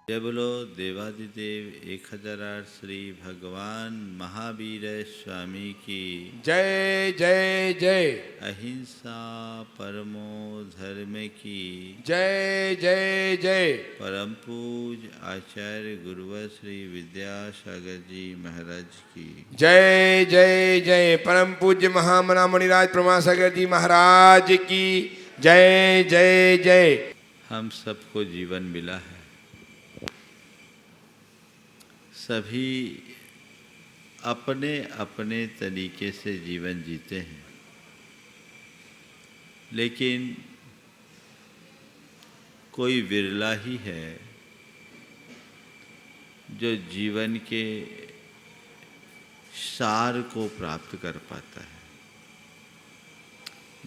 जय बोलो देवादिदेव 1008 श्री भगवान महावीर स्वामी की जय जय जय। अहिंसा परमो धर्म की जय जय जय। परम पूज आचार्य गुरुवर श्री विद्यासागर जी महाराज की जय जय जय। परम पूज्य महामना मुनिराज प्रमासागर जी महाराज की जय जय जय। हम सबको जीवन मिला है, सभी अपने अपने तरीके से जीवन जीते हैं, लेकिन कोई विरला ही है जो जीवन के सार को प्राप्त कर पाता है।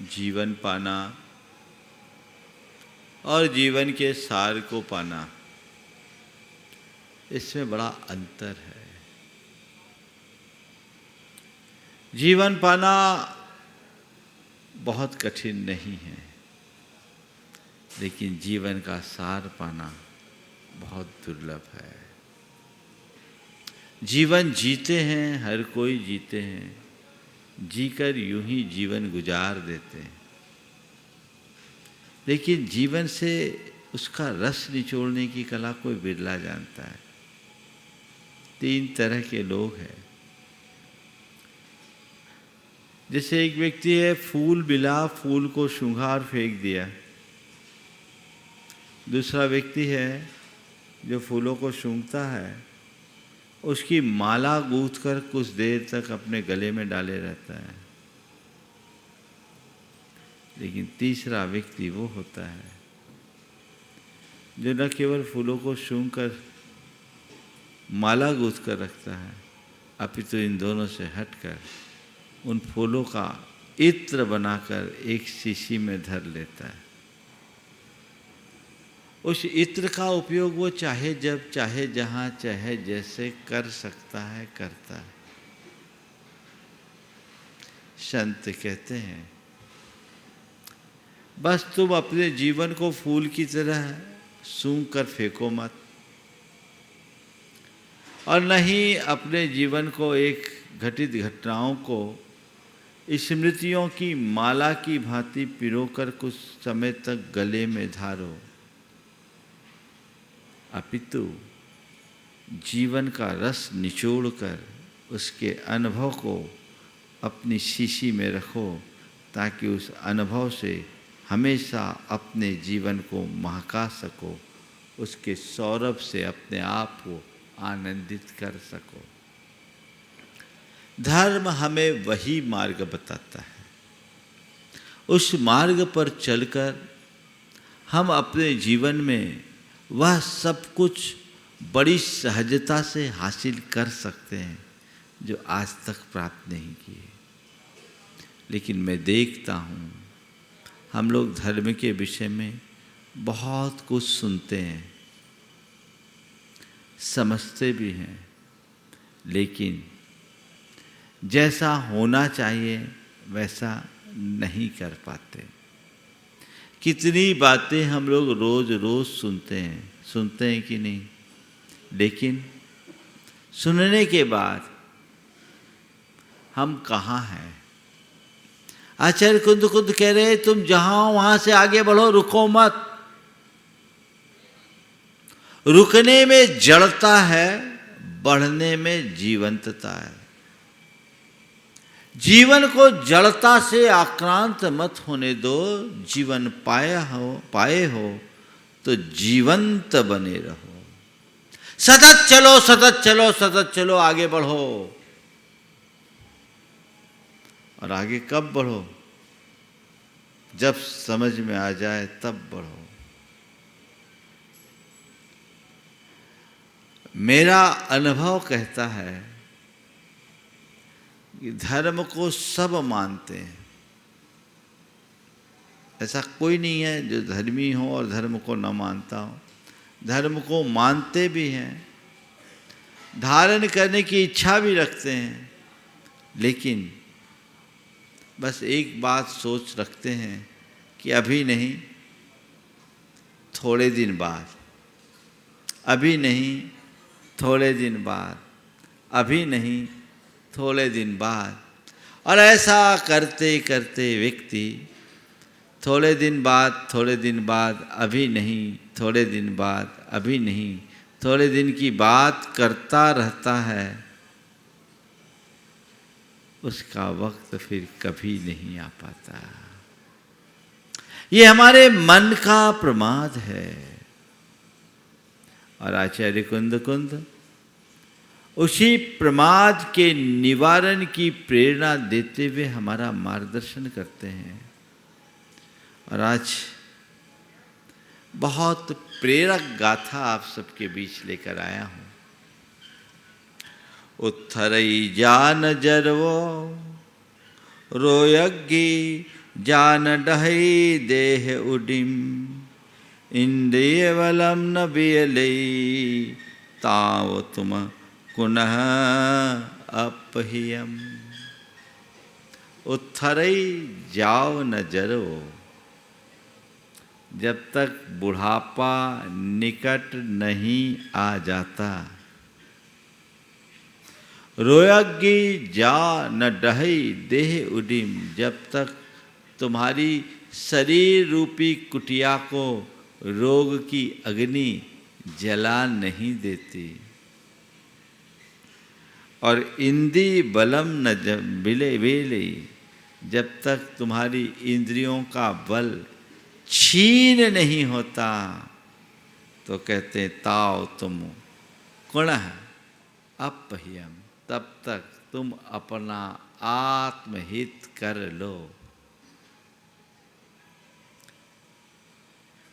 जीवन पाना और जीवन के सार को पाना, इसमें बड़ा अंतर है। जीवन पाना बहुत कठिन नहीं है, लेकिन जीवन का सार पाना बहुत दुर्लभ है। जीवन जीते हैं, हर कोई जीते हैं, जीकर यूं ही जीवन गुजार देते हैं, लेकिन जीवन से उसका रस निचोड़ने की कला कोई बिरला जानता है। 3 तरह के लोग हैं। जैसे एक व्यक्ति है, फूल मिला, फूल को सूंघा और फेंक दिया। दूसरा व्यक्ति है जो फूलों को सूंघता है, उसकी माला गूंथकर कुछ देर तक अपने गले में डाले रहता है। लेकिन तीसरा व्यक्ति वो होता है जो न केवल फूलों को सूंघकर माला गूंथ कर रखता है, अपितु इन दोनों से हटकर उन फूलों का इत्र बनाकर एक शीशी में धर लेता है। उस इत्र का उपयोग वो चाहे जब, चाहे जहाँ, चाहे जैसे कर सकता है, करता है। संत कहते हैं, बस तुम अपने जीवन को फूल की तरह सूंघ कर फेंको मत, और नहीं अपने जीवन को एक घटित घटनाओं को स्मृतियों की माला की भांति पिरोकर कुछ समय तक गले में धारो, अपितु जीवन का रस निचोड़कर उसके अनुभव को अपनी शीशी में रखो, ताकि उस अनुभव से हमेशा अपने जीवन को महका सको, उसके सौरभ से अपने आप को आनंदित कर सको। धर्म हमें वही मार्ग बताता है। उस मार्ग पर चलकर हम अपने जीवन में वह सब कुछ बड़ी सहजता से हासिल कर सकते हैं जो आज तक प्राप्त नहीं किए। लेकिन मैं देखता हूँ, हम लोग धर्म के विषय में बहुत कुछ सुनते हैं, समझते भी हैं, लेकिन जैसा होना चाहिए वैसा नहीं कर पाते। कितनी बातें हम लोग रोज रोज सुनते हैं कि नहीं, लेकिन सुनने के बाद हम कहाँ हैं? आचार्य कुंद कह रहे, तुम जहां वहां से आगे बढ़ो, रुको मत। रुकने में जड़ता है, बढ़ने में जीवंतता है। जीवन को जड़ता से आक्रांत मत होने दो। जीवन पाए हो तो जीवंत बने रहो। सतत चलो, सतत चलो, सतत चलो, आगे बढ़ो। और आगे कब बढ़ो? जब समझ में आ जाए तब बढ़ो। मेरा अनुभव कहता है कि धर्म को सब मानते हैं। ऐसा कोई नहीं है जो धर्मी हो और धर्म को न मानता हो। धर्म को मानते भी हैं, धारण करने की इच्छा भी रखते हैं, लेकिन बस एक बात सोच रखते हैं कि अभी नहीं, थोड़े दिन बाद अभी नहीं थोड़े दिन बाद, अभी नहीं थोड़े दिन बाद। और ऐसा करते करते व्यक्ति थोड़े दिन बाद, अभी नहीं थोड़े दिन बाद, अभी नहीं थोड़े दिन की बात करता रहता है, उसका वक्त फिर कभी नहीं आ पाता। ये हमारे मन का प्रमाद है। और आचार्य कुंद उसी प्रमाद के निवारण की प्रेरणा देते हुए हमारा मार्गदर्शन करते हैं। और आज बहुत प्रेरक गाथा आप सबके बीच लेकर आया हूं। उत्थरई जान जरवो रोयग्गी जान डहई देह उडिम, इंद्रिय बलम न बियलई ताव तुम पुनः अपहियम। उत्थरई जाओ न जरो, जब तक बुढ़ापा निकट नहीं आ जाता। रोयग्गी जा न डहई देह उडिम, जब तक तुम्हारी शरीर रूपी कुटिया को रोग की अग्नि जला नहीं देती। और इंद्री बलम न बिले बेले, जब तक तुम्हारी इंद्रियों का बल छीन नहीं होता, तो कहते ताओ तुम कुणः अपह्यम, तब तक तुम अपना आत्महित कर लो।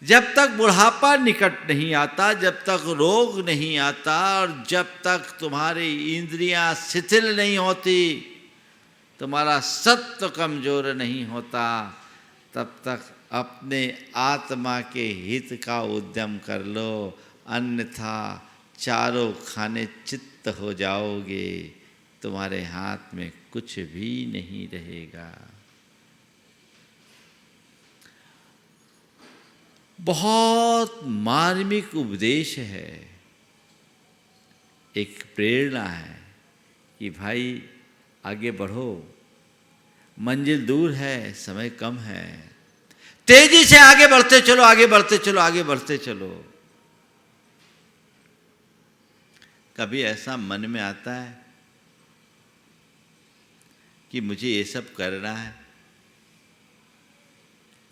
जब तक बुढ़ापा निकट नहीं आता, जब तक रोग नहीं आता, और जब तक तुम्हारी इंद्रियां शिथिल नहीं होती, तुम्हारा सत्व कमजोर नहीं होता, तब तक अपने आत्मा के हित का उद्यम कर लो, अन्यथा चारों खाने चित्त हो जाओगे, तुम्हारे हाथ में कुछ भी नहीं रहेगा। बहुत मार्मिक उपदेश है, एक प्रेरणा है कि भाई आगे बढ़ो, मंजिल दूर है, समय कम है, तेजी से आगे बढ़ते चलो, आगे बढ़ते चलो, आगे बढ़ते चलो। कभी ऐसा मन में आता है कि मुझे ये सब करना है?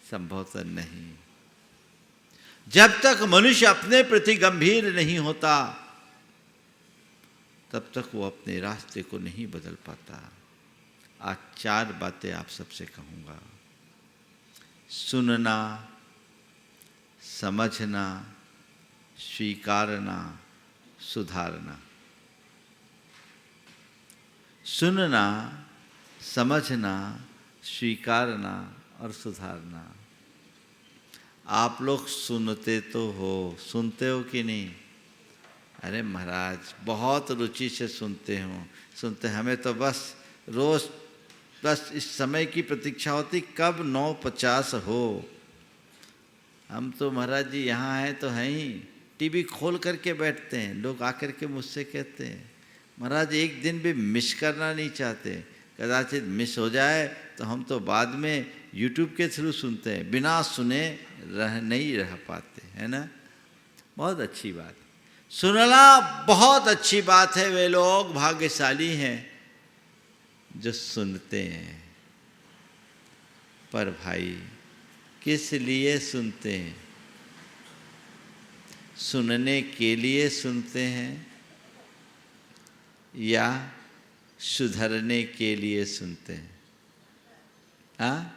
संभवतः नहीं। जब तक मनुष्य अपने प्रति गंभीर नहीं होता, तब तक वो अपने रास्ते को नहीं बदल पाता। आज 4 बातें आप सबसे कहूँगा। सुनना, समझना, स्वीकारना, सुधारना। सुनना, समझना, स्वीकारना और सुधारना। आप लोग सुनते तो हो, सुनते हो कि नहीं? अरे महाराज बहुत रुचि से सुनते हमें तो बस रोज बस इस समय की प्रतीक्षा होती कब 9:50 हो। हम तो महाराज जी यहाँ हैं तो हैं ही, टीवी खोल करके बैठते हैं। लोग आकर के मुझसे कहते हैं महाराज एक दिन भी मिस करना नहीं चाहते, कदाचित मिस हो जाए तो हम तो बाद में यूट्यूब के थ्रू सुनते हैं, बिना सुने नहीं रह पाते, है ना। बहुत अच्छी बात, सुनना बहुत अच्छी बात है। वे लोग भाग्यशाली हैं जो सुनते हैं। पर भाई किस लिए सुनते हैं? सुनने के लिए सुनते हैं या सुधरने के लिए सुनते हैं? हाँ,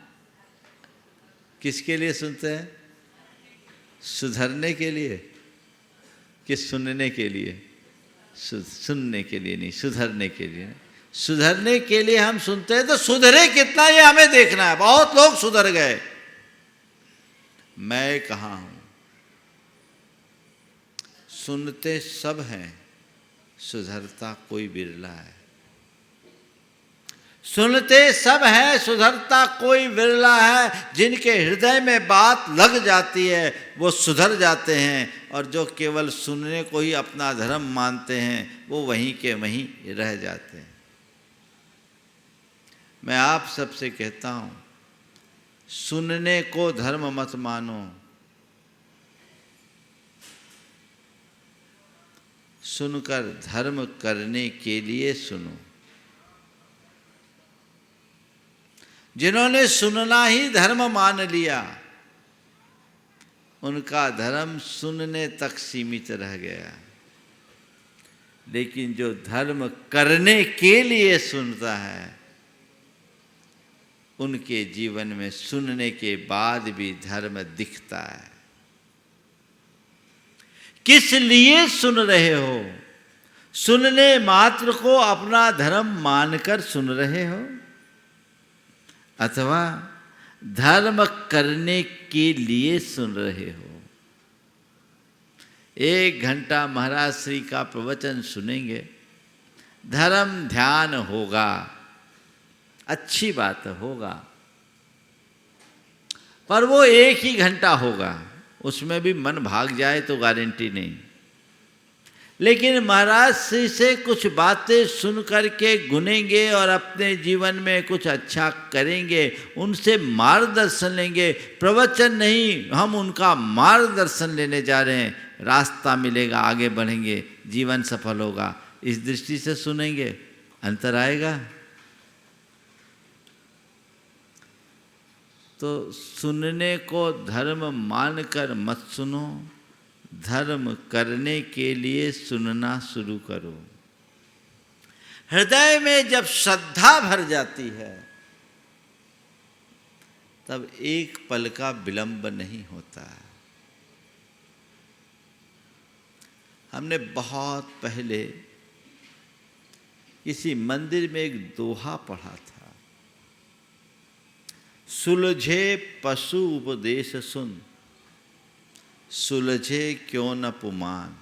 किसके लिए सुनते हैं? सुधरने के लिए कि सुनने के लिए? सुनने के लिए नहीं, सुधरने के लिए। सुधरने के लिए हम सुनते हैं तो सुधरे कितना ये हमें देखना है। बहुत लोग सुधर गए, मैं कहाँ हूं। सुनते सब हैं, सुधरता कोई बिरला है। सुनते सब हैं, सुधरता कोई विरला है। जिनके हृदय में बात लग जाती है वो सुधर जाते हैं, और जो केवल सुनने को ही अपना धर्म मानते हैं वो वहीं के वहीं रह जाते हैं। मैं आप सबसे कहता हूँ, सुनने को धर्म मत मानो, सुनकर धर्म करने के लिए सुनो। जिन्होंने सुनना ही धर्म मान लिया, उनका धर्म सुनने तक सीमित रह गया। लेकिन जो धर्म करने के लिए सुनता है, उनके जीवन में सुनने के बाद भी धर्म दिखता है। किस लिए सुन रहे हो? सुनने मात्र को अपना धर्म मानकर सुन रहे हो, अथवा धर्म करने के लिए सुन रहे हो? 1 घंटा महाराज श्री का प्रवचन सुनेंगे, धर्म ध्यान होगा, अच्छी बात होगा, पर वो 1 ही घंटा होगा, उसमें भी मन भाग जाए तो गारंटी नहीं। लेकिन महाराज श्री से कुछ बातें सुन करके गुनेंगे और अपने जीवन में कुछ अच्छा करेंगे, उनसे मार्गदर्शन लेंगे। प्रवचन नहीं, हम उनका मार्गदर्शन लेने जा रहे हैं। रास्ता मिलेगा, आगे बढ़ेंगे, जीवन सफल होगा। इस दृष्टि से सुनेंगे, अंतर आएगा। तो सुनने को धर्म मानकर मत सुनो, धर्म करने के लिए सुनना शुरू करो। हृदय में जब श्रद्धा भर जाती है, तब एक पल का विलंब नहीं होता। हमने बहुत पहले किसी मंदिर में एक दोहा पढ़ा था, सुलझे पशु उपदेश सुन, सुलझे क्यों न पुमान।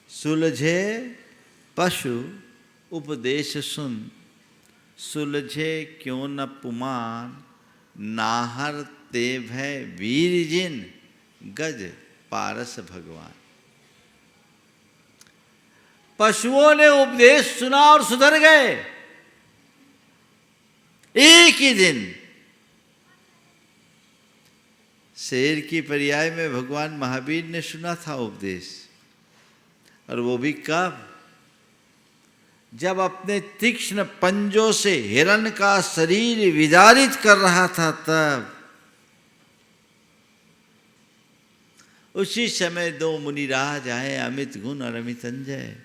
सुलझे पशु उपदेश सुन, सुलझे क्यों न पुमान। नाहर ते भय वीर जिन, गज पारस भगवान। पशुओं ने उपदेश सुना और सुधर गए, एक ही दिन। शेर की पर्याय में भगवान महावीर ने सुना था उपदेश, और वो भी कब? जब अपने तीक्ष्ण पंजों से हिरण का शरीर विदारित कर रहा था, तब उसी समय 2 मुनिराज आए, अमित गुण और अमित अंजय।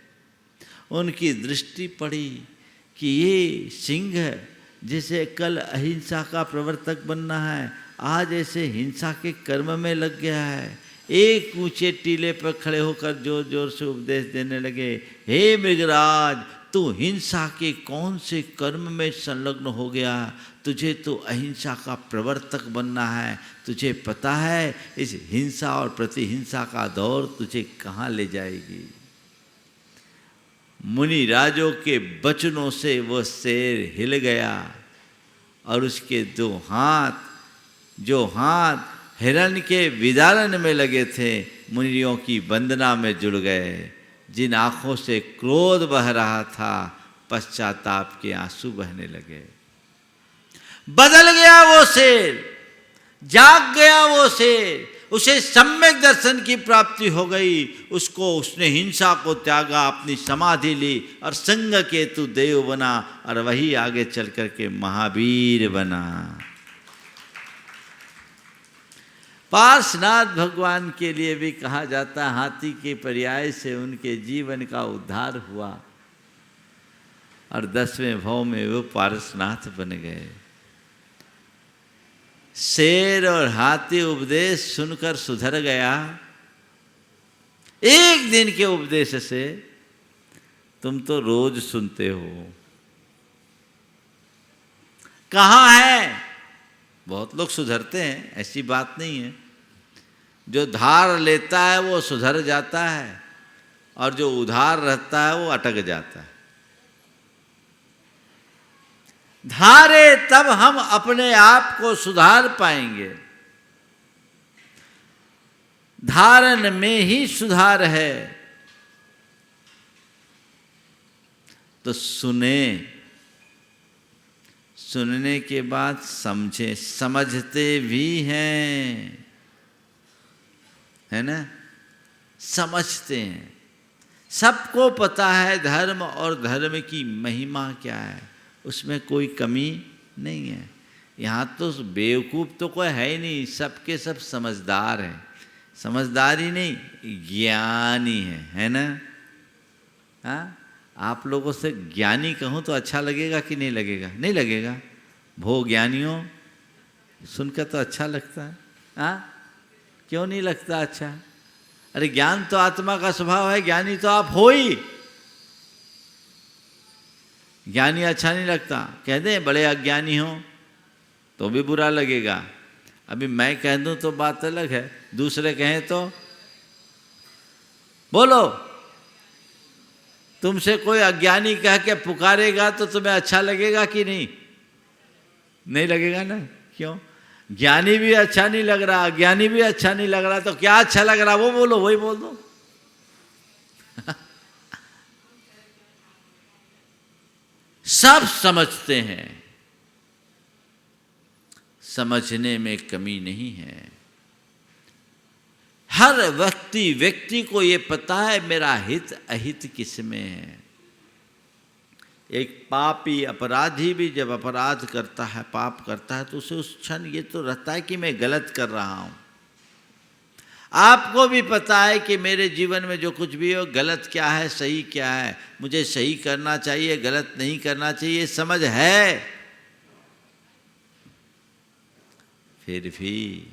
उनकी दृष्टि पड़ी कि ये सिंह जिसे कल अहिंसा का प्रवर्तक बनना है, आज ऐसे हिंसा के कर्म में लग गया है। एक ऊंचे टीले पर खड़े होकर जोर जोर से उपदेश देने लगे, हे मृगराज, तू हिंसा के कौन से कर्म में संलग्न हो गया? तुझे तो अहिंसा का प्रवर्तक बनना है। तुझे पता है इस हिंसा और प्रतिहिंसा का दौर तुझे कहाँ ले जाएगी? मुनि राजों के वचनों से वो शेर हिल गया, और उसके 2 हाथ, जो हाथ हिरण के विदारण में लगे थे, मुनियों की वंदना में जुड़ गए। जिन आँखों से क्रोध बह रहा था, पश्चाताप के आंसू बहने लगे। बदल गया वो शेर, जाग गया वो शेर, उसे सम्यक दर्शन की प्राप्ति हो गई। उसने हिंसा को त्यागा, अपनी समाधि ली और संग केतु देव बना, और वही आगे चल करके महावीर बना। पार्श्वनाथ भगवान के लिए भी कहा जाता, हाथी के पर्याय से उनके जीवन का उद्धार हुआ, और 10वें भव में वो पार्श्वनाथ बन गए। शेर और हाथी उपदेश सुनकर सुधर गया, एक दिन के उपदेश से। तुम तो रोज सुनते हो, कहाँ है? बहुत लोग सुधरते हैं, ऐसी बात नहीं है। जो धार लेता है वो सुधर जाता है, और जो उधार रहता है वो अटक जाता है। धारे तब हम अपने आप को सुधार पाएंगे। धारण में ही सुधार है। तो सुनने के बाद समझे, समझते भी हैं, है ना, समझते हैं। सबको पता है धर्म और धर्म की महिमा क्या है, उसमें कोई कमी नहीं है। यहाँ तो बेवकूफ़ तो कोई है ही नहीं, सबके सब समझदार हैं। समझदार ही नहीं, ज्ञानी है ना। हाँ, आप लोगों से ज्ञानी कहूँ तो अच्छा लगेगा कि नहीं लगेगा? नहीं लगेगा। भो ज्ञानियों सुनकर तो अच्छा लगता है। हाँ, क्यों नहीं लगता अच्छा? अरे ज्ञान तो आत्मा का स्वभाव है, ज्ञानी तो आप हो ही। ज्ञानी अच्छा नहीं लगता, कह दें बड़े अज्ञानी हो तो भी बुरा लगेगा। अभी मैं कह दूं तो बात अलग है, दूसरे कहें तो बोलो। तुमसे कोई अज्ञानी कह के पुकारेगा तो तुम्हें अच्छा लगेगा कि नहीं? नहीं लगेगा ना। क्यों? ज्ञानी भी अच्छा नहीं लग रहा, अज्ञानी भी अच्छा नहीं लग रहा, तो क्या अच्छा लग रहा वो बोलो, वही बोल दो। सब समझते हैं, समझने में कमी नहीं है। हर व्यक्ति को ये पता है मेरा हित अहित किस में है। एक पापी अपराधी भी जब अपराध करता है, पाप करता है, तो उसे उस क्षण ये तो रहता है कि मैं गलत कर रहा हूं। आपको भी पता है कि मेरे जीवन में जो कुछ भी हो, गलत क्या है सही क्या है, मुझे सही करना चाहिए गलत नहीं करना चाहिए, समझ है। फिर भी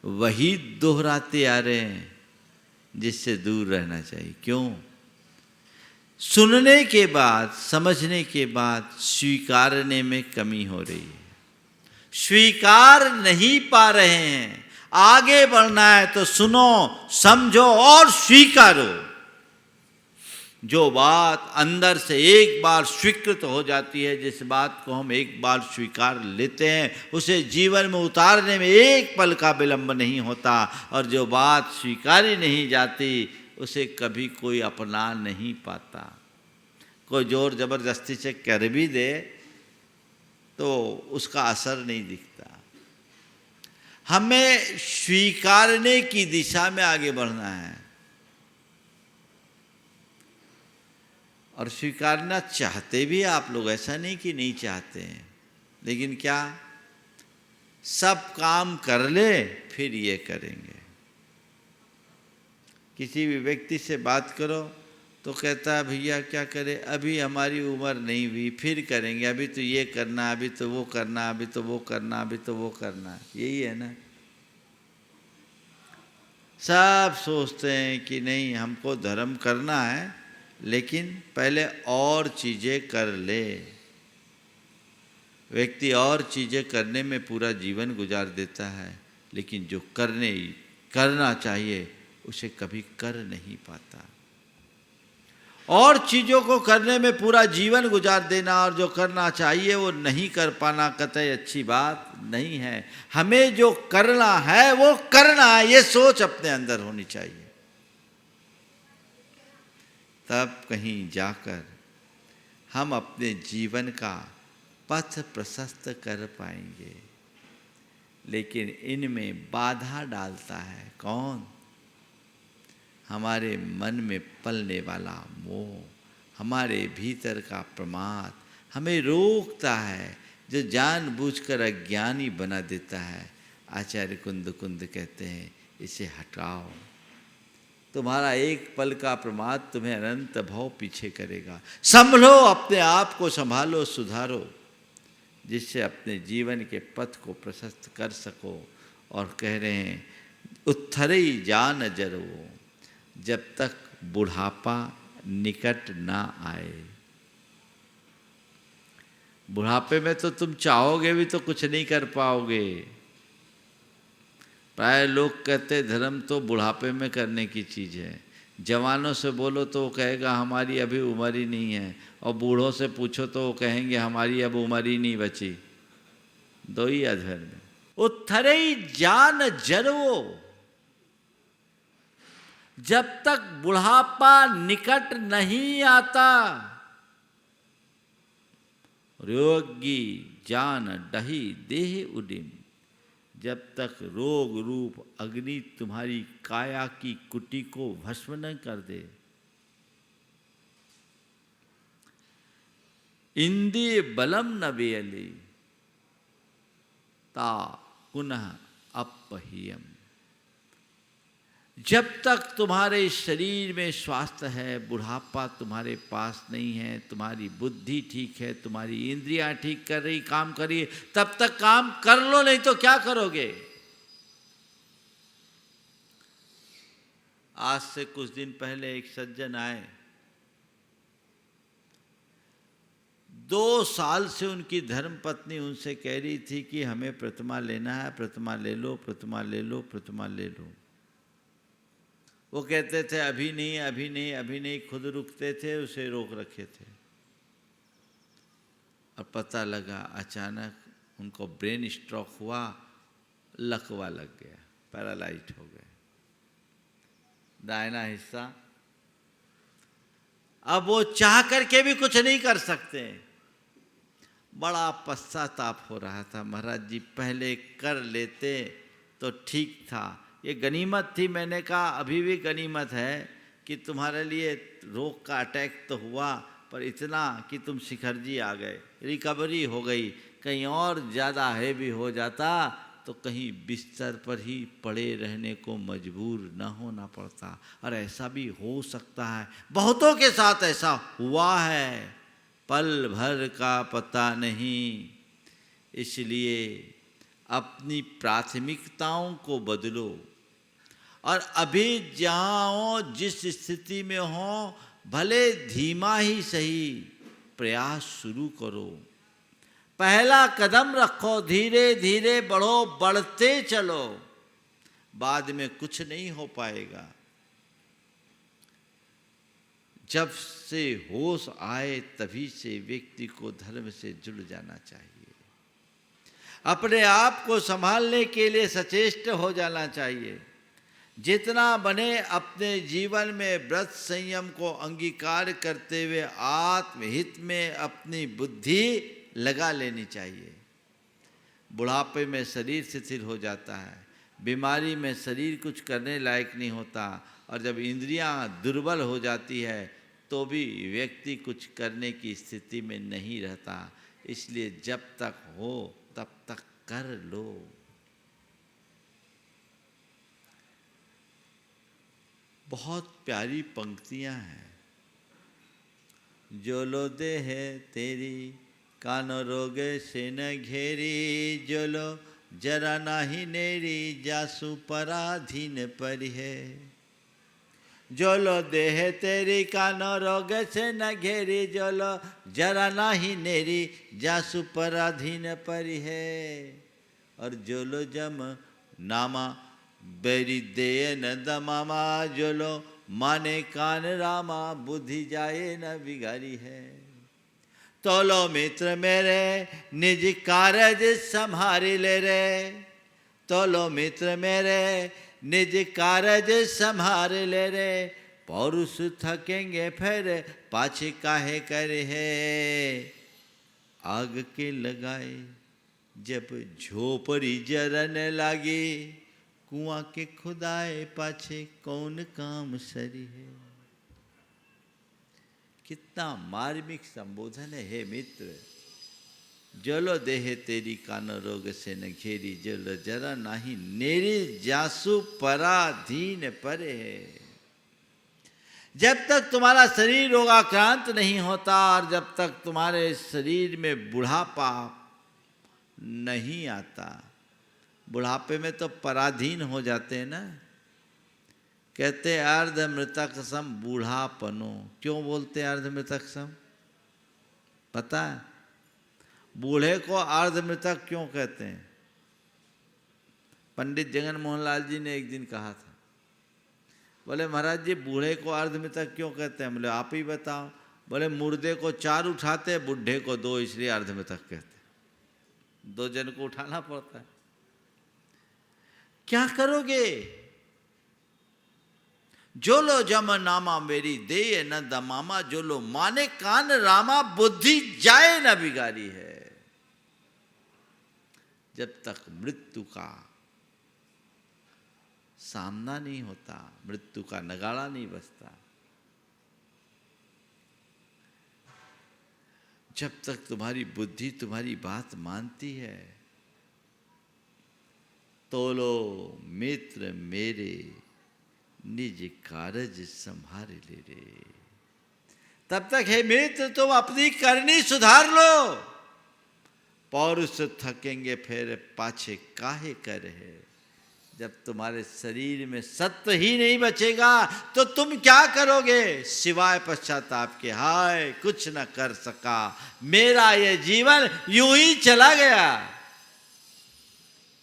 वही दोहराते आ रहे हैं जिससे दूर रहना चाहिए। क्यों? सुनने के बाद, समझने के बाद स्वीकारने में कमी हो रही है। स्वीकार नहीं पा रहे हैं। आगे बढ़ना है तो सुनो, समझो और स्वीकारो। जो बात अंदर से एक बार स्वीकृत हो जाती है, जिस बात को हम एक बार स्वीकार लेते हैं, उसे जीवन में उतारने में एक पल का विलंब नहीं होता। और जो बात स्वीकारी नहीं जाती, उसे कभी कोई अपना नहीं पाता। कोई जोर जबरदस्ती से कर भी दे तो उसका असर नहीं दिखता। हमें स्वीकारने की दिशा में आगे बढ़ना है। और स्वीकारना चाहते भी आप लोग, ऐसा नहीं कि नहीं चाहते हैं, लेकिन क्या सब काम कर ले फिर ये करेंगे। किसी भी व्यक्ति से बात करो तो कहता है भैया क्या करें, अभी हमारी उम्र नहीं हुई, फिर करेंगे, अभी तो ये करना, अभी तो वो करना, अभी तो वो करना, अभी तो वो करना। यही है ना। सब सोचते हैं कि नहीं हमको धर्म करना है, लेकिन पहले और चीज़ें कर ले। व्यक्ति और चीज़ें करने में पूरा जीवन गुजार देता है, लेकिन जो करना चाहिए उसे कभी कर नहीं पाता। और चीज़ों को करने में पूरा जीवन गुजार देना और जो करना चाहिए वो नहीं कर पाना कतई अच्छी बात नहीं है। हमें जो करना है वो करना है, ये सोच अपने अंदर होनी चाहिए। तब कहीं जाकर हम अपने जीवन का पथ प्रशस्त कर पाएंगे। लेकिन इनमें बाधा डालता है कौन? हमारे मन में पलने वाला मोह, हमारे भीतर का प्रमाद हमें रोकता है, जो जानबूझकर अज्ञानी बना देता है। आचार्य कुंद कहते हैं इसे हटाओ। तुम्हारा एक पल का प्रमाद तुम्हें अनंत भव पीछे करेगा। संभलो, अपने आप को संभालो, सुधारो, जिससे अपने जीवन के पथ को प्रशस्त कर सको। और कह रहे हैं उत्थरई जान जरो, जब तक बुढ़ापा निकट ना आए। बुढ़ापे में तो तुम चाहोगे भी तो कुछ नहीं कर पाओगे। प्राय लोग कहते धर्म तो बुढ़ापे में करने की चीज़ है, जवानों से बोलो तो वो कहेगा हमारी अभी उम्र ही नहीं है, और बूढ़ों से पूछो तो वो कहेंगे हमारी अब उम्र ही नहीं बची। दो ही अधर में उथरे जान जरवो, जब तक बुढ़ापा निकट नहीं आता, रोगी जान डही देह उडिम, जब तक रोग रूप अग्नि तुम्हारी काया की कुटी को भस्म न कर दे। इंद्रिय बलम न बेयली ता पुनः अपह्यम, जब तक तुम्हारे शरीर में स्वास्थ्य है, बुढ़ापा तुम्हारे पास नहीं है, तुम्हारी बुद्धि ठीक है, तुम्हारी इंद्रियां ठीक कर रही, काम कर रही है, तब तक काम कर लो, नहीं तो क्या करोगे। आज से कुछ दिन पहले एक सज्जन आए, 2 साल से उनकी धर्मपत्नी उनसे कह रही थी कि हमें प्रतिमा लेना है, प्रतिमा ले लो, प्रतिमा ले लो, प्रतिमा ले लो। वो कहते थे अभी नहीं, अभी नहीं, अभी नहीं, खुद रुकते थे, उसे रोक रखे थे। और पता लगा अचानक उनको ब्रेन स्ट्रोक हुआ, लकवा लग गया, पैरालाइज हो गए, दाहिना हिस्सा। अब वो चाह करके भी कुछ नहीं कर सकते। बड़ा पश्चाताप हो रहा था, महाराज जी पहले कर लेते तो ठीक था, ये गनीमत थी। मैंने कहा अभी भी गनीमत है कि तुम्हारे लिए रोग का अटैक तो हुआ, पर इतना कि तुम शिखर जी आ गए, रिकवरी हो गई। कहीं और ज़्यादा हैवी हो जाता तो कहीं बिस्तर पर ही पड़े रहने को मजबूर न होना पड़ता। और ऐसा भी हो सकता है, बहुतों के साथ ऐसा हुआ है, पल भर का पता नहीं। इसलिए अपनी प्राथमिकताओं को बदलो, और अभी जहाँ हो, जिस स्थिति में हो, भले धीमा ही सही प्रयास शुरू करो, पहला कदम रखो, धीरे धीरे बढ़ो, बढ़ते चलो, बाद में कुछ नहीं हो पाएगा। जब से होश आए तभी से व्यक्ति को धर्म से जुड़ जाना चाहिए, अपने आप को संभालने के लिए सचेष्ट हो जाना चाहिए। जितना बने अपने जीवन में व्रत संयम को अंगीकार करते हुए आत्महित में अपनी बुद्धि लगा लेनी चाहिए। बुढ़ापे में शरीर शिथिल हो जाता है, बीमारी में शरीर कुछ करने लायक नहीं होता, और जब इंद्रियां दुर्बल हो जाती है तो भी व्यक्ति कुछ करने की स्थिति में नहीं रहता। इसलिए जब तक हो तब तक कर लो। बहुत प्यारी पंक्तियां हैं। जो लो दे है तेरी कान रोगे से न घेरी, जो लो जरा नाही नेरी जासु पराधीन पर है। जो लो देह तेरी कान रोग से न घेरी, जो लो जरा नाही नेरी जासु पराधीन पर है। और जो लो जम नामा बेरी दे न दमामा, जो लो माने कान रामा बुद्धि जाए न बिगाड़ी है। तो लो मित्र मेरे निज कारज संभारी ले रे, तो लो मित्र मेरे निज कारज संभार ले रे। पौरुष थकेंगे फिर पाछे काहे करे है। आग के लगाए जब झोपड़ी जरन लागी, कुआं के खुदाए पाछे कौन काम सरी है। कितना मार्मिक संबोधन है। हे मित्र, जलो देह तेरी कान रोग से न घेरी, जलो जरा नाही नेरी जासु पराधीन परे है। जब तक तुम्हारा शरीर रोगाक्रांत नहीं होता और जब तक तुम्हारे शरीर में बुढ़ापा नहीं आता, बुढ़ापे में तो पराधीन हो जाते हैं ना। कहते अर्ध मृतक सम बूढ़ापनो। क्यों बोलते अर्ध मृतक सम? पता है बूढ़े को अर्ध मृतक क्यों कहते हैं? पंडित जगन मोहन लाल जी ने एक दिन कहा था, बोले महाराज जी बूढ़े को अर्धमृतक क्यों कहते हैं? बोले आप ही बताओ। बोले मुर्दे को 4 उठाते, बुढ़े को 2, इसलिए अर्धमृतक कहते हैं। 2 जन को उठाना पड़ता है। क्या करोगे? जो लो जम नामा मेरी दे न दमामा, जो लो माने कान रामा, बुद्धि जाए न बिगाड़ी है। जब तक मृत्यु का सामना नहीं होता, मृत्यु का नगाड़ा नहीं बजता, जब तक तुम्हारी बुद्धि तुम्हारी बात मानती है, तोलो मित्र मेरे निज कारज संभार ले रे। तब तक हे मित्र तुम अपनी करनी सुधार लो। पौरुष थकेंगे फिर पाछे काहे कर है। जब तुम्हारे शरीर में सत्व ही नहीं बचेगा तो तुम क्या करोगे? सिवाय पश्चाताप के, हाय कुछ न कर सका, मेरा ये जीवन यूं ही चला गया,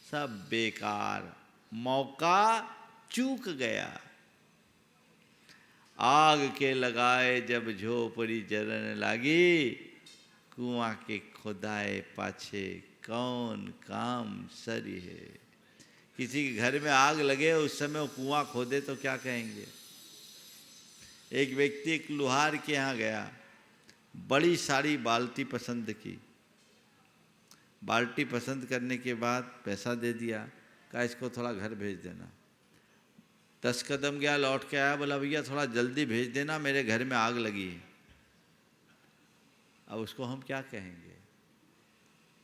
सब बेकार, मौका चूक गया। आग के लगाए जब झोपड़ी जलन लागी, कुआं के खुदाए पाछे कौन काम सरी है। किसी के घर में आग लगे उस समय वो कुआं खोदे तो क्या कहेंगे? एक व्यक्ति एक लुहार के यहाँ गया, बड़ी सारी बाल्टी पसंद की। बाल्टी पसंद करने के बाद पैसा दे दिया, कहा इसको थोड़ा घर भेज देना। 10 कदम गया, लौट के आया, बोला भैया थोड़ा जल्दी भेज देना, मेरे घर में आग लगी है। अब उसको हम क्या कहेंगे?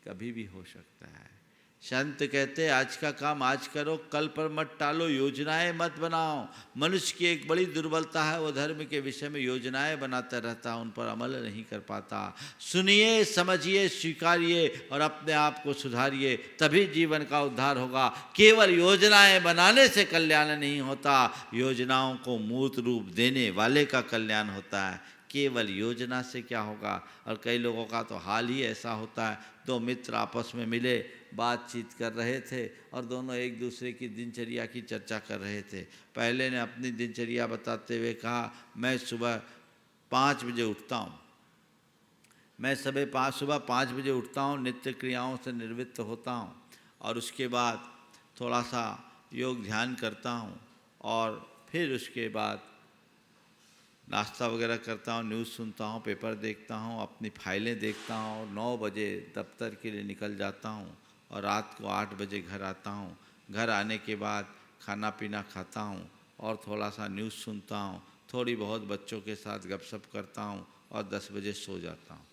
कभी भी हो सकता है। संत कहते आज का काम आज करो, कल पर मत टालो, योजनाएं मत बनाओ। मनुष्य की एक बड़ी दुर्बलता है, वो धर्म के विषय में योजनाएं बनाता रहता, उन पर अमल नहीं कर पाता। सुनिए, समझिए, स्वीकारिए और अपने आप को सुधारिए, तभी जीवन का उद्धार होगा। केवल योजनाएं बनाने से कल्याण नहीं होता, योजनाओं को मूर्त रूप देने वाले का कल्याण होता है। केवल योजना से क्या होगा? और कई लोगों का तो हाल ही ऐसा होता है, 2 मित्र आपस में मिले, बातचीत कर रहे थे और दोनों एक दूसरे की दिनचर्या की चर्चा कर रहे थे। पहले ने अपनी दिनचर्या बताते हुए कहा, मैं सुबह 5 बजे उठता हूँ, मैं सुबह 5 बजे उठता हूँ, नित्य क्रियाओं से निवृत्त होता हूँ और उसके बाद थोड़ा सा योग ध्यान करता हूँ और फिर उसके बाद नाश्ता वगैरह करता हूँ, न्यूज़ सुनता हूँ, पेपर देखता हूँ, अपनी फाइलें देखता हूँ और 9 बजे दफ्तर के लिए निकल जाता हूँ और रात को 8 बजे घर आता हूँ। घर आने के बाद खाना पीना खाता हूँ और थोड़ा सा न्यूज़ सुनता हूँ, थोड़ी बहुत बच्चों के साथ गपशप करता हूँ और 10 बजे सो जाता हूँ।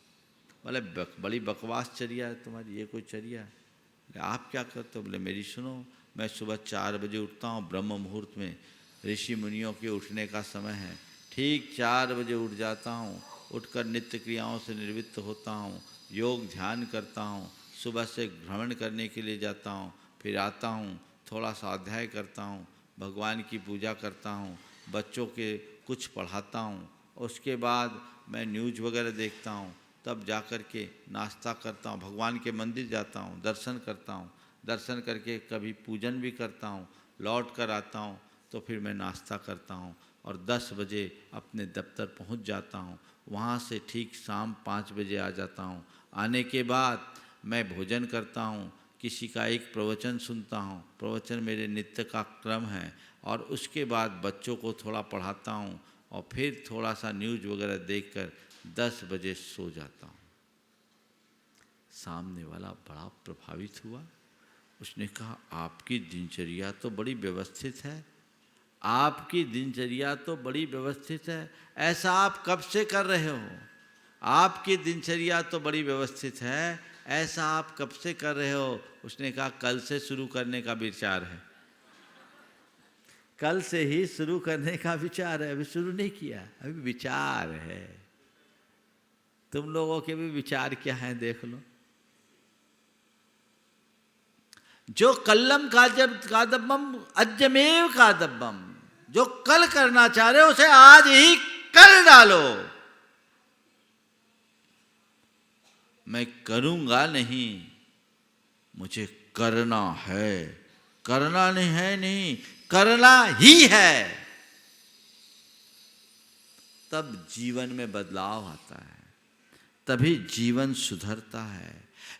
बोले बड़ी बकवास चर्या है तुम्हारी, ये कोई चर्या है? आप क्या करते हो? बोले मेरी सुनो, मैं सुबह 4 बजे उठता हूँ, ब्रह्म मुहूर्त में, ऋषि मुनियों के उठने का समय है। ठीक 4 बजे उठ जाता हूँ, उठकर नित्य क्रियाओं से निवृत्त होता हूँ, योग ध्यान करता हूँ, सुबह से भ्रमण करने के लिए जाता हूँ, फिर आता हूँ, थोड़ा सा अध्याय करता हूँ, भगवान की पूजा करता हूँ, बच्चों के कुछ पढ़ाता हूँ, उसके बाद मैं न्यूज़ वगैरह देखता हूँ, तब जा कर के नाश्ता करता हूँ, भगवान के मंदिर जाता हूँ, दर्शन करता हूँ, दर्शन करके कभी पूजन भी करता हूँ, लौट कर आता हूँ तो फिर मैं नाश्ता करता हूँ और 10 बजे अपने दफ्तर पहुँच जाता हूँ। वहाँ से ठीक शाम 5 बजे आ जाता हूँ। आने के बाद मैं भोजन करता हूँ, किसी का एक प्रवचन सुनता हूँ, प्रवचन मेरे नित्य का क्रम है और उसके बाद बच्चों को थोड़ा पढ़ाता हूँ और फिर थोड़ा सा न्यूज़ वगैरह देखकर 10 बजे सो जाता हूँ। सामने वाला बड़ा प्रभावित हुआ। उसने कहा आपकी दिनचर्या तो बड़ी व्यवस्थित है, आपकी दिनचर्या तो बड़ी व्यवस्थित है, ऐसा आप कब से कर रहे हो? आपकी दिनचर्या तो बड़ी व्यवस्थित है, ऐसा आप कब से कर रहे हो? उसने कहा कल से शुरू करने का विचार है। कल से ही शुरू करने का विचार है, अभी शुरू नहीं किया, अभी विचार है। तुम लोगों के भी विचार क्या है देख लो। जो कल्लम कादम्बम अजमेव कादम्बम, जो कल करना चाह रहे हो उसे आज ही कर डालो। मैं करूंगा नहीं, मुझे करना है, करना नहीं है, नहीं करना ही है। तब जीवन में बदलाव आता है, तभी जीवन सुधरता है।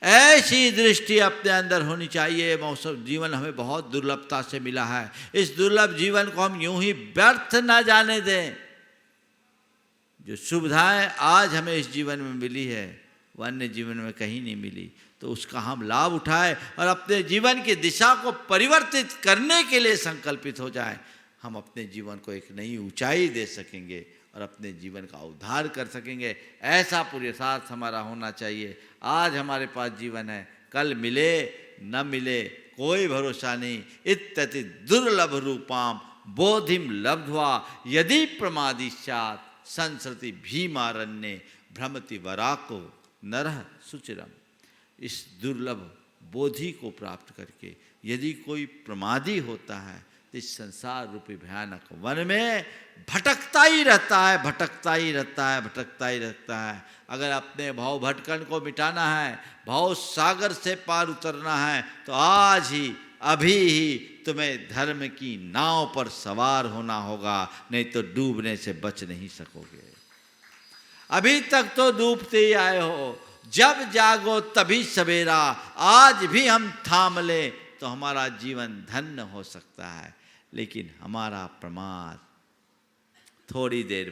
ऐसी दृष्टि अपने अंदर होनी चाहिए। मौसम जीवन हमें बहुत दुर्लभता से मिला है, इस दुर्लभ जीवन को हम यूं ही व्यर्थ ना जाने दें। जो सुविधाएं आज हमें इस जीवन में मिली है वह अन्य जीवन में कहीं नहीं मिली, तो उसका हम लाभ उठाएं और अपने जीवन की दिशा को परिवर्तित करने के लिए संकल्पित हो जाएं। हम अपने जीवन को एक नई ऊंचाई दे सकेंगे और अपने जीवन का उद्धार कर सकेंगे। ऐसा पुरुषार्थ हमारा होना चाहिए। आज हमारे पास जीवन है, कल मिले न मिले कोई भरोसा नहीं। इत्यति दुर्लभ रूपाम बोधिम लब्ध्वा यदि प्रमादी स्यात् संसृति भीमारण्ये भ्रमति वराको नरः सुचिरम। इस दुर्लभ बोधि को प्राप्त करके यदि कोई प्रमादी होता है तो इस संसार रूपी भयानक वन में भटकता ही रहता है, भटकता ही रहता है, भटकता ही रहता है। अगर अपने भाव भटकन को मिटाना है, भाव सागर से पार उतरना है, तो आज ही अभी ही तुम्हें धर्म की नाव पर सवार होना होगा, नहीं तो डूबने से बच नहीं सकोगे। अभी तक तो डूबते ही आए हो, जब जागो तभी सवेरा। आज भी हम थाम ले तो हमारा जीवन धन्य हो सकता है, लेकिन हमारा प्रमाद थोड़ी देर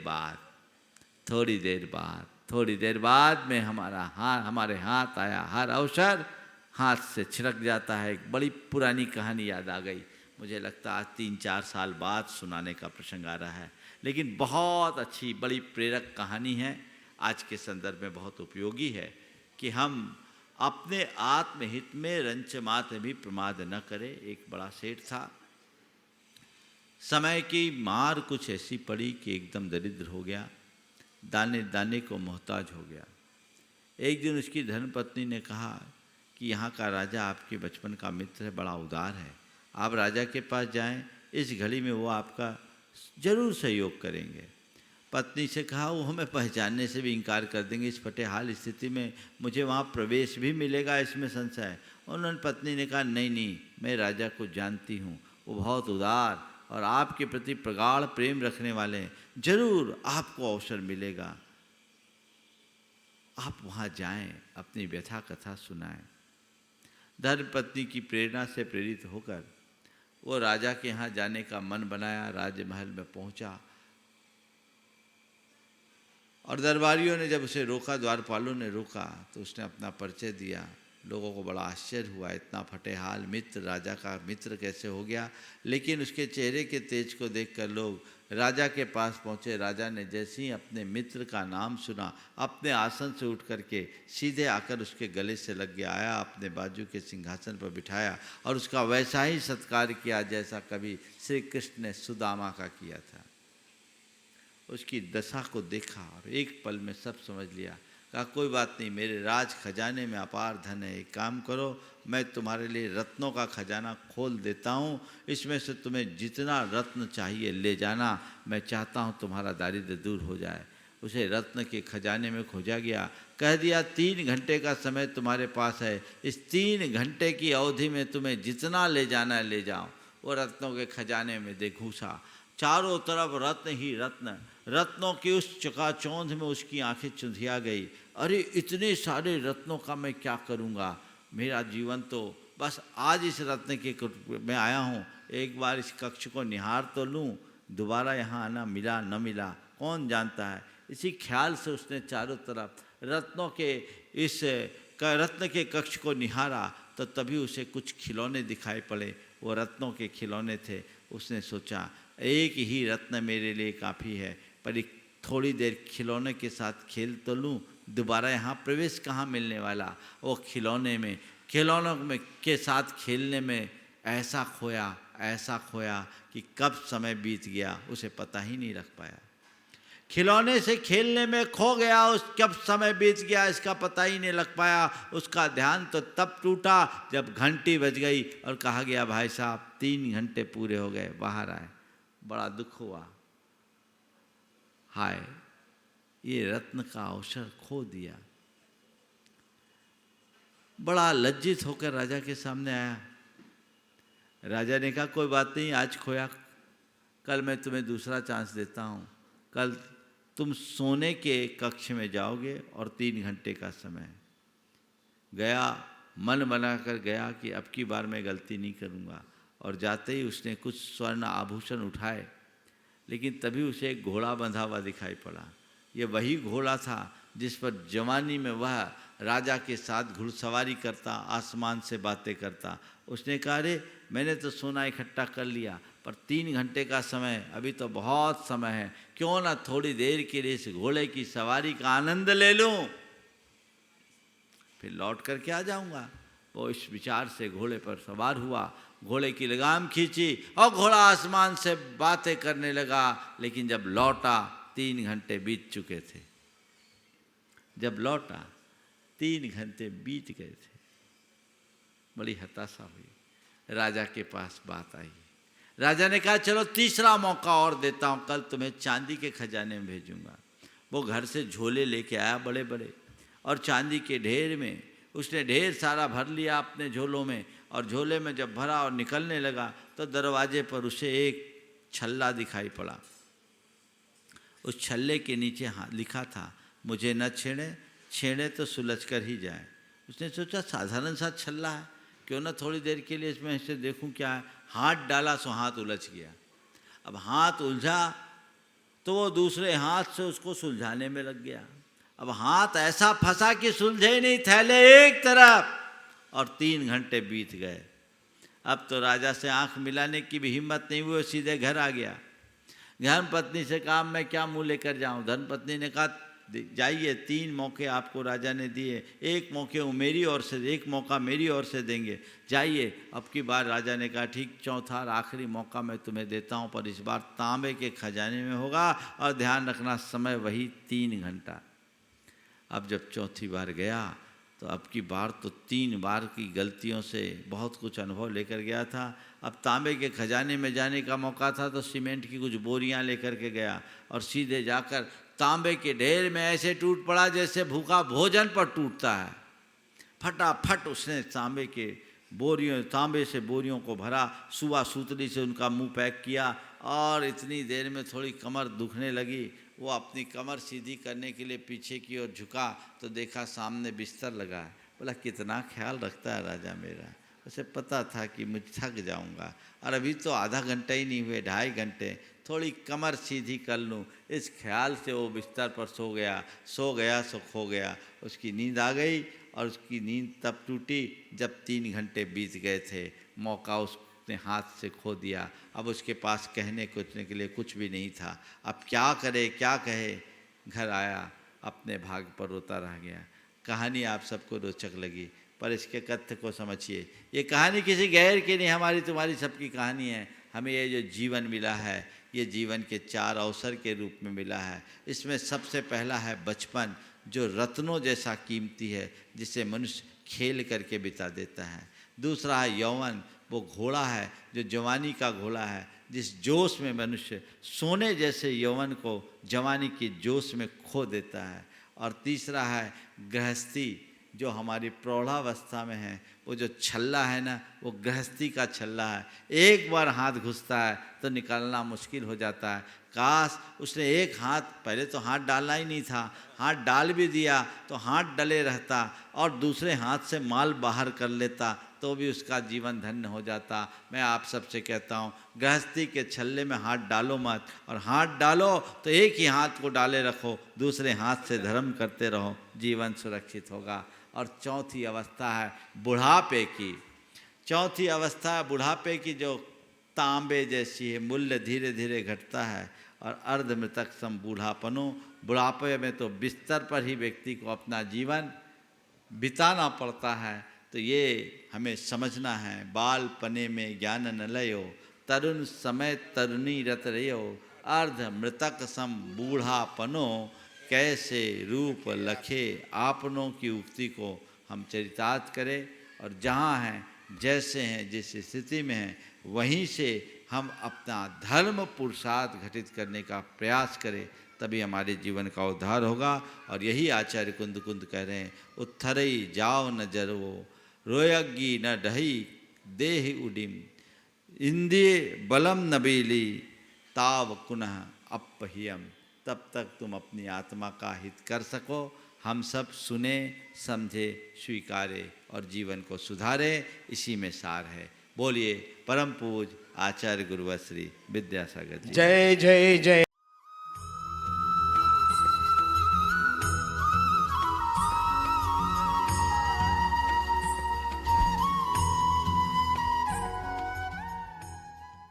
बाद में हमारे हाथ आया हर अवसर हाथ से छिड़क जाता है। एक बड़ी पुरानी कहानी याद आ गई, मुझे लगता है आज 3-4 साल बाद सुनाने का प्रसंग आ रहा है, लेकिन बहुत अच्छी बड़ी प्रेरक कहानी है। आज के संदर्भ में बहुत उपयोगी है कि हम अपने आत्महित में रंच मात्र भी प्रमाद न करें। एक बड़ा सेठ था, समय की मार कुछ ऐसी पड़ी कि एकदम दरिद्र हो गया, दाने दाने को मोहताज हो गया। एक दिन उसकी धर्मपत्नी ने कहा कि यहाँ का राजा आपके बचपन का मित्र है, बड़ा उदार है, आप राजा के पास जाएं, इस घड़ी में वो आपका जरूर सहयोग करेंगे। पत्नी से कहा वो हमें पहचानने से भी इनकार कर देंगे, इस फटेहाल स्थिति में मुझे वहाँ प्रवेश भी मिलेगा इसमें संशय है। उन्होंने पत्नी ने कहा नहीं, मैं राजा को जानती हूँ, वो बहुत उदार और आपके प्रति प्रगाढ़ प्रेम रखने वाले हैं, जरूर आपको अवसर मिलेगा, आप वहाँ जाएं, अपनी व्यथा कथा सुनाएं। धर्मपत्नी की प्रेरणा से प्रेरित होकर वो राजा के यहाँ जाने का मन बनाया, राजमहल में पहुँचा और दरबारियों ने जब उसे रोका, द्वारपालों ने रोका, तो उसने अपना परिचय दिया। लोगों को बड़ा आश्चर्य हुआ, इतना फटेहाल मित्र राजा का मित्र कैसे हो गया। लेकिन उसके चेहरे के तेज को देखकर लोग राजा के पास पहुँचे। राजा ने जैसे ही अपने मित्र का नाम सुना, अपने आसन से उठ करके सीधे आकर उसके गले से लग गया, आया, अपने बाजू के सिंहासन पर बिठाया और उसका वैसा ही सत्कार किया जैसा कभी श्री कृष्ण ने सुदामा का किया था। उसकी दशा को देखा और एक पल में सब समझ लिया। कहा कोई बात नहीं, मेरे राज खजाने में अपार धन है, एक काम करो, मैं तुम्हारे लिए रत्नों का खजाना खोल देता हूँ, इसमें से तुम्हें जितना रत्न चाहिए ले जाना, मैं चाहता हूँ तुम्हारा दारिद्र्य दूर हो जाए। उसे रत्न के खजाने में खोजा गया, कह दिया 3 घंटे का समय तुम्हारे पास है, इस 3 घंटे की अवधि में तुम्हें जितना ले जाना है ले जाओ। वो रत्नों के खजाने में दे घुसा, चारों तरफ रत्न ही रत्न, रत्नों की उस चकाचौंध में उसकी आंखें चुंधिया गई। अरे इतने सारे रत्नों का मैं क्या करूँगा, मेरा जीवन तो बस आज इस रत्न के मैं आया हूँ, एक बार इस कक्ष को निहार तो लूँ, दोबारा यहाँ आना मिला न मिला कौन जानता है। इसी ख्याल से उसने चारों तरफ रत्नों के इस रत्न के कक्ष को निहारा, तो तभी उसे कुछ खिलौने दिखाई पड़े, वो रत्नों के खिलौने थे। उसने सोचा एक ही रत्न मेरे लिए काफ़ी है, पर एक थोड़ी देर खिलौने के साथ खेल तो लूँ, दोबारा यहाँ प्रवेश कहाँ मिलने वाला। वो खिलौनों में के साथ खेलने में ऐसा खोया कि कब समय बीत गया उसे पता ही नहीं रख पाया। खिलौने से खेलने में खो गया, उस कब समय बीत गया इसका पता ही नहीं लग पाया। उसका ध्यान तो तब टूटा जब घंटी बज गई और कहा गया भाई साहब 3 घंटे पूरे हो गए, बाहर आए। बड़ा दुख हुआ, हाय ये रत्न का अवसर खो दिया। बड़ा लज्जित होकर राजा के सामने आया। राजा ने कहा कोई बात नहीं, आज खोया, कल मैं तुम्हें दूसरा चांस देता हूँ, कल तुम सोने के कक्ष में जाओगे और 3 घंटे का समय। गया, मन बनाकर गया कि अब की बार मैं गलती नहीं करूँगा, और जाते ही उसने कुछ स्वर्ण आभूषण उठाए, लेकिन तभी उसे एक घोड़ा बंधा हुआ दिखाई पड़ा। ये वही घोड़ा था जिस पर जवानी में वह राजा के साथ घुड़सवारी करता, आसमान से बातें करता। उसने कहा, अरे मैंने तो सोना इकट्ठा कर लिया, पर 3 घंटे का समय, अभी तो बहुत समय है, क्यों ना थोड़ी देर के लिए इस घोड़े की सवारी का आनंद ले लूं, फिर लौट करके आ जाऊंगा। वो इस विचार से घोड़े पर सवार हुआ, घोड़े की लगाम खींची और घोड़ा आसमान से बातें करने लगा। लेकिन जब लौटा 3 घंटे बीत चुके थे। जब लौटा 3 घंटे बीत गए थे। बड़ी हताशा हुई। राजा के पास बात आई। राजा ने कहा, चलो तीसरा मौका और देता हूँ, कल तुम्हें चांदी के खजाने में भेजूंगा। वो घर से झोले लेके आया बड़े बड़े, और चांदी के ढेर में उसने ढेर सारा भर लिया अपने झोलों में, और झोले में जब भरा और निकलने लगा तो दरवाजे पर उसे एक छल्ला दिखाई पड़ा। उस छल्ले के नीचे लिखा था, मुझे न छेड़े, छेड़े तो सुलझ कर ही जाए। उसने सोचा साधारण सा छल्ला है, क्यों ना थोड़ी देर के लिए इसमें इसे देखूं क्या है। हाथ डाला सो हाथ उलझ गया। अब हाथ उलझा तो वो दूसरे हाथ से उसको सुलझाने में लग गया। अब हाथ ऐसा फंसा कि सुलझे नहीं, थैले एक तरफ, और 3 घंटे बीत गए। अब तो राजा से आंख मिलाने की भी हिम्मत नहीं हुई, सीधे घर आ गया। धर्मपत्नी से कहा, मैं क्या मुँह लेकर जाऊँ। धर्मपत्नी ने कहा, जाइए, 3 मौके आपको राजा ने दिए, एक मौके मेरी ओर से, एक मौका मेरी ओर से देंगे, जाइए। अब की बार राजा ने कहा, ठीक, चौथा और आखिरी मौका मैं तुम्हें देता हूँ, पर इस बार तांबे के खजाने में होगा, और ध्यान रखना समय वही 3 घंटा। अब जब चौथी बार गया तो अब की बार तो 3 बार की गलतियों से बहुत कुछ अनुभव लेकर गया था। अब तांबे के खजाने में जाने का मौका था तो सीमेंट की कुछ बोरियां लेकर के गया, और सीधे जाकर तांबे के ढेर में ऐसे टूट पड़ा जैसे भूखा भोजन पर टूटता है। फटाफट उसने तांबे से बोरियों को भरा, सुआ सूतली से उनका मुंह पैक किया, और इतनी देर में थोड़ी कमर दुखने लगी। वो अपनी कमर सीधी करने के लिए पीछे की ओर झुका तो देखा सामने बिस्तर लगा है। बोला, कितना ख्याल रखता है राजा मेरा, उसे पता था कि मैं थक जाऊंगा, और अभी तो आधा घंटा ही नहीं हुए, 2.5 घंटे, थोड़ी कमर सीधी कर लूँ, इस ख्याल से वो बिस्तर पर सो गया सो खो गया। उसकी नींद आ गई, और उसकी नींद तब टूटी जब 3 घंटे बीत गए थे। मौका उसने हाथ से खो दिया। अब उसके पास कहने कुछने के लिए कुछ भी नहीं था। अब क्या करे क्या कहे। घर आया, अपने भाग पर रोता रह गया। कहानी आप सबको रोचक लगी, पर इसके तथ्य को समझिए। ये कहानी किसी गैर की नहीं, हमारी तुम्हारी सबकी कहानी है। हमें ये जो जीवन मिला है, ये जीवन के 4 अवसर के रूप में मिला है। इसमें सबसे पहला है बचपन, जो रत्नों जैसा कीमती है, जिसे मनुष्य खेल करके बिता देता है। दूसरा है यौवन, वो घोड़ा है जो जवानी का घोड़ा है, जिस जोश में मनुष्य सोने जैसे यौवन को जवानी की जोश में खो देता है। और तीसरा है गृहस्थी, जो हमारी प्रौढ़ावस्था में है। वो जो छल्ला है ना, वो गृहस्थी का छल्ला है। एक बार हाथ घुसता है तो निकालना मुश्किल हो जाता है। काश उसने एक हाथ, पहले तो हाथ डालना ही नहीं था, हाथ डाल भी दिया तो हाथ डले रहता, और दूसरे हाथ से माल बाहर कर लेता तो भी उसका जीवन धन्य हो जाता। मैं आप सबसे कहता हूँ, गृहस्थी के छल्ले में हाथ डालो मत, और हाथ डालो तो एक ही हाथ को डाले रखो, दूसरे हाथ से धर्म करते रहो, जीवन सुरक्षित होगा। और चौथी अवस्था है बुढ़ापे की। चौथी अवस्था है बुढ़ापे की, जो तांबे जैसी है, मूल्य धीरे धीरे घटता है, और अर्धमृतक सम बूढ़ापनो। बुढ़ापे में तो बिस्तर पर ही व्यक्ति को अपना जीवन बिताना पड़ता है। तो ये हमें समझना है। बाल पने में ज्ञान न लयो, तरुण समय तरुणी रत रयो, अर्ध मृतक सम बूढ़ापनो, कैसे रूप लखे आपनों की उक्ति को हम चरितार्थ करें, और जहाँ हैं, जैसे हैं, जिस स्थिति में हैं, वहीं से हम अपना धर्म पुरुषार्थ घटित करने का प्रयास करें, तभी हमारे जीवन का उद्धार होगा। और यही आचार्य कुंद कुंद कह रहे हैं, उत्थरई जाओ न जरवो, रोयग्गी न ढही देह उडिम, इंद्रिय बलम नबीली, ताव पुनः अपहियम। तब तक तुम अपनी आत्मा का हित कर सको। हम सब सुने, समझे, स्वीकारे और जीवन को सुधारे, इसी में सार है। बोलिए परम पूज आचार्य गुरुवर श्री विद्यासागर जी। जय जय जय।